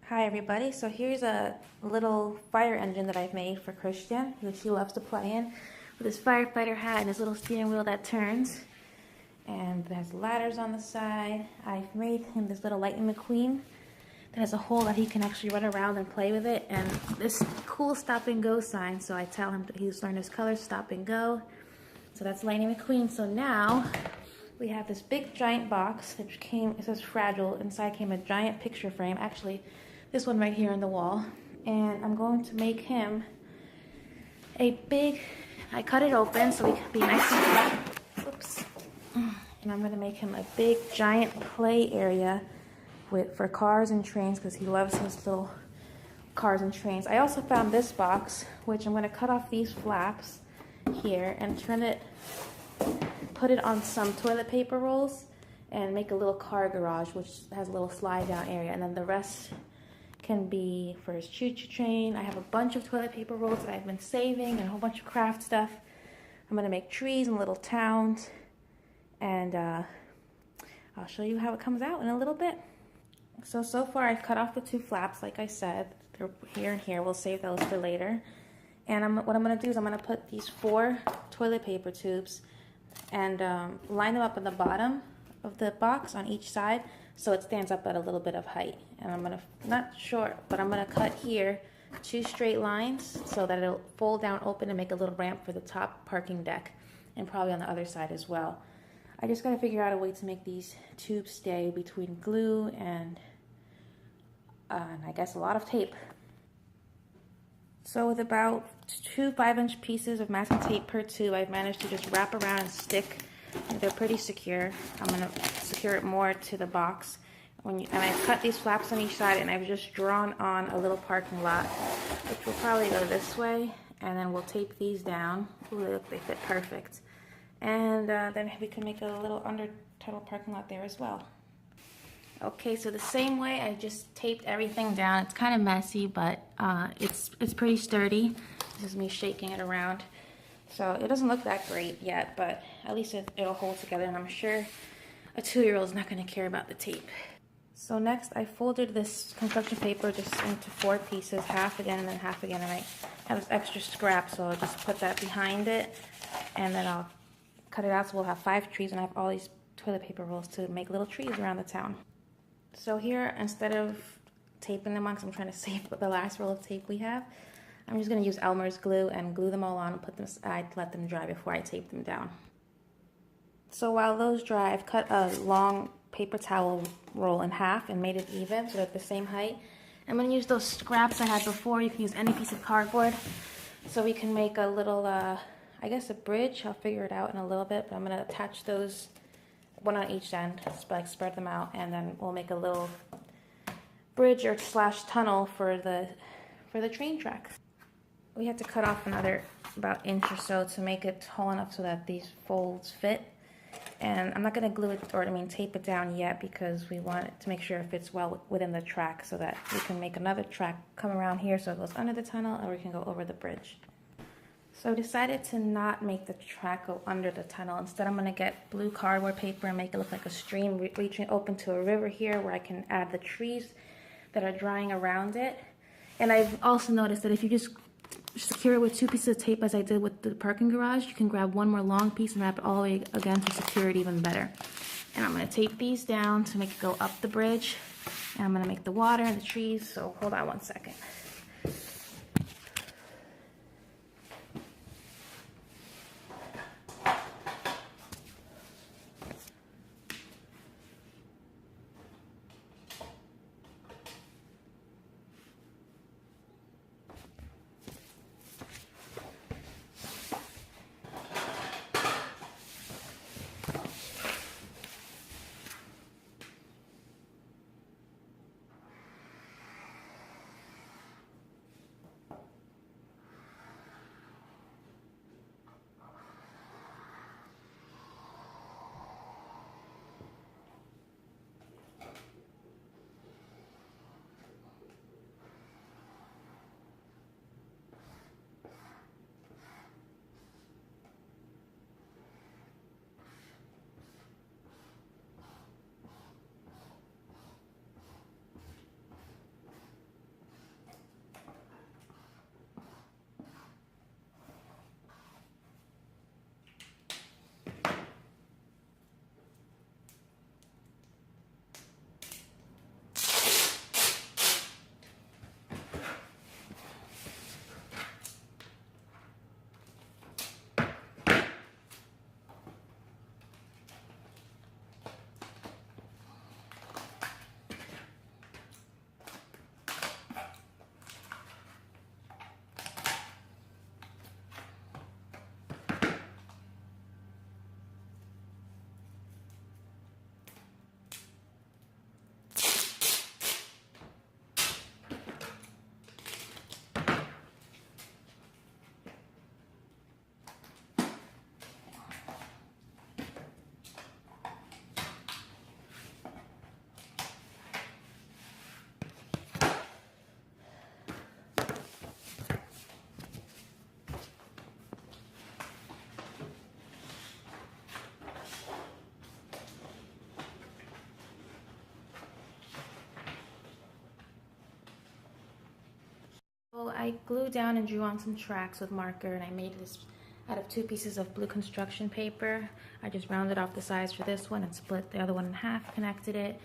Hi everybody, so here's a little fire engine that I've made for Christian, who she loves to play in, with his firefighter hat and his little steering wheel that turns. And there's ladders on the side. I've made him this little Lightning McQueen that has a hole that he can actually run around and play with it, and this cool stop and go sign, so I tell him that he's learned his colors, stop and go. So that's Lightning McQueen. So now we have this big giant box that came, it says fragile, inside came a giant picture frame, actually this one right here on the wall, and I'm going to make him a big, I cut it open so he can be nice and, oops, and I'm going to make him a big giant play area for cars and trains, because he loves his little cars and trains. I also found this box, which I'm going to cut off these flaps here and put it on some toilet paper rolls and make a little car garage, which has a little slide down area, and then the rest can be for his choo-choo train. I have a bunch of toilet paper rolls that I've been saving and a whole bunch of craft stuff. I'm going to make trees and little towns, and I'll show you how it comes out in a little bit. So far I've cut off the two flaps, like I said. They're here and here. We'll save those for later. And what I'm going to do is I'm going to put these 4 toilet paper tubes and line them up at the bottom of the box on each side, so it stands up at a little bit of height. And I'm gonna, not short, but I'm gonna cut here 2 straight lines so that it'll fold down open and make a little ramp for the top parking deck, and probably on the other side as well. I just gotta figure out a way to make these tubes stay between glue and I guess a lot of tape. So with about 2 5-inch pieces of masking tape per tube, I've managed to just wrap around and stick. They're pretty secure. I'm going to secure it more to the box. And I've cut these flaps on each side, and I've just drawn on a little parking lot, which will probably go this way. And then we'll tape these down. Ooh, they fit perfect. And then we can make a little under-tunnel parking lot there as well. Okay, so the same way, I just taped everything down. It's kind of messy, but it's pretty sturdy. This is me shaking it around. So it doesn't look that great yet, but at least it'll hold together, and I'm sure a 2-year-old is not going to care about the tape. So next, I folded this construction paper just into 4 pieces, half again and then half again, and I have this extra scrap, so I'll just put that behind it, and then I'll cut it out so we'll have 5 trees, and I have all these toilet paper rolls to make little trees around the town. So here, instead of taping them on, because I'm trying to save the last roll of tape we have, I'm just going to use Elmer's glue and glue them all on and put them aside to let them dry before I tape them down. So while those dry, I've cut a long paper towel roll in half and made it even so they're at the same height. I'm going to use those scraps I had before. You can use any piece of cardboard, so we can make a little, I guess a bridge. I'll figure it out in a little bit, but I'm going to attach those one on each end, like spread them out, and then we'll make a little bridge or slash tunnel for the train tracks. We had to cut off another about inch or so to make it tall enough so that these folds fit. And I'm not going to glue it, or tape it down yet, because we want it to make sure it fits well within the track, so that we can make another track come around here so it goes under the tunnel, or we can go over the bridge. So I decided to not make the track go under the tunnel. Instead, I'm going to get blue cardboard paper and make it look like a stream reaching open to a river here, where I can add the trees that are drying around it. And I've also noticed that if you just secure it with 2 pieces of tape, as I did with the parking garage, you can grab one more long piece and wrap it all the way again to secure it even better. And I'm going to tape these down to make it go up the bridge. And I'm going to make the water and the trees, so hold on one second. I glued down and drew on some tracks with marker, and I made this out of 2 pieces of blue construction paper. I just rounded off the sides for this one and split the other one in half, connected it.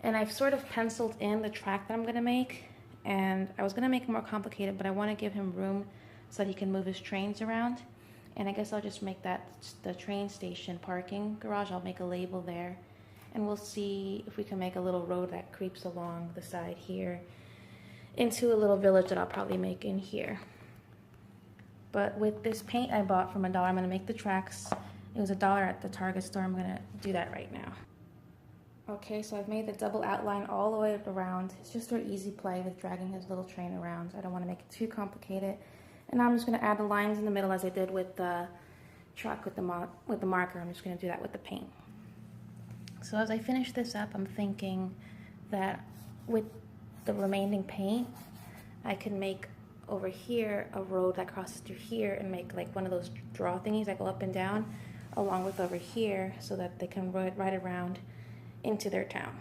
And I've sort of penciled in the track that I'm gonna make. And I was gonna make it more complicated, but I wanna give him room so that he can move his trains around. And I guess I'll just make that the train station parking garage. I'll make a label there. And we'll see if we can make a little road that creeps along the side here into a little village that I'll probably make in here. But with this paint I bought from $1, I'm gonna make the tracks. It was $1 at the Target store. I'm gonna do that right now. Okay, so I've made the double outline all the way around. It's just an easy play with dragging his little train around. I don't wanna make it too complicated. And now I'm just gonna add the lines in the middle as I did with the truck with the marker. I'm just gonna do that with the paint. So as I finish this up, I'm thinking that with the remaining paint, I can make over here a road that crosses through here and make like one of those draw thingies that go up and down along with over here so that they can ride around into their town,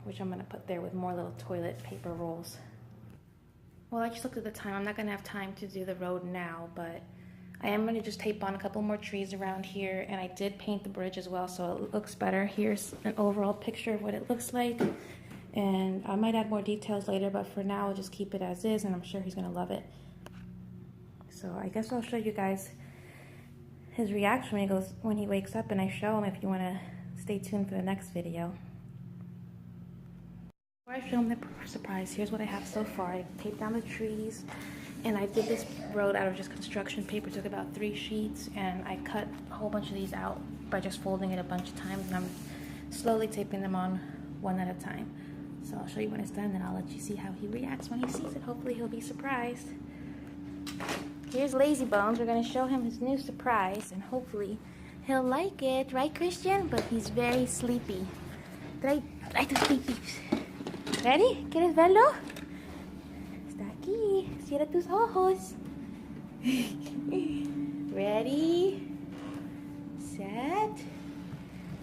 which I'm gonna put there with more little toilet paper rolls. Well, I just looked at the time. I'm not gonna have time to do the road now, but I am gonna just tape on a couple more trees around here, and I did paint the bridge as well so it looks better. Here's an overall picture of what it looks like. And I might add more details later, but for now I'll just keep it as is, and I'm sure he's gonna love it. So I guess I'll show you guys his reaction when he wakes up, and I show him if you wanna stay tuned for the next video. Before I show him the surprise, here's what I have so far. I taped down the trees, and I did this road out of just construction paper. It took about 3 sheets, and I cut a whole bunch of these out by just folding it a bunch of times, and I'm slowly taping them on one at a time. So I'll show you when it's done, and I'll let you see how he reacts when he sees it. Hopefully he'll be surprised. Here's Lazy Bones. We're gonna show him his new surprise, and hopefully he'll like it. Right, Christian? But he's very sleepy. Trae tus pipis. Ready? ¿Quieres verlo? Está aquí. Cierra tus ojos. Ready? Set.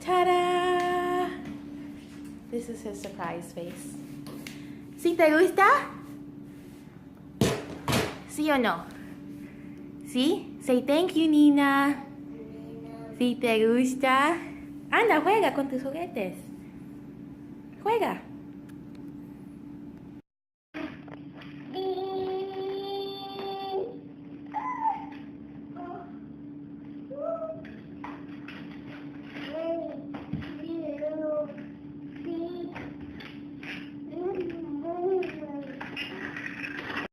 Ta-da! This is his surprise face. ¿Sí te gusta? ¿Sí o no? ¿Sí? Say thank you, Nina. ¿Sí te gusta? Anda, juega con tus juguetes. Juega.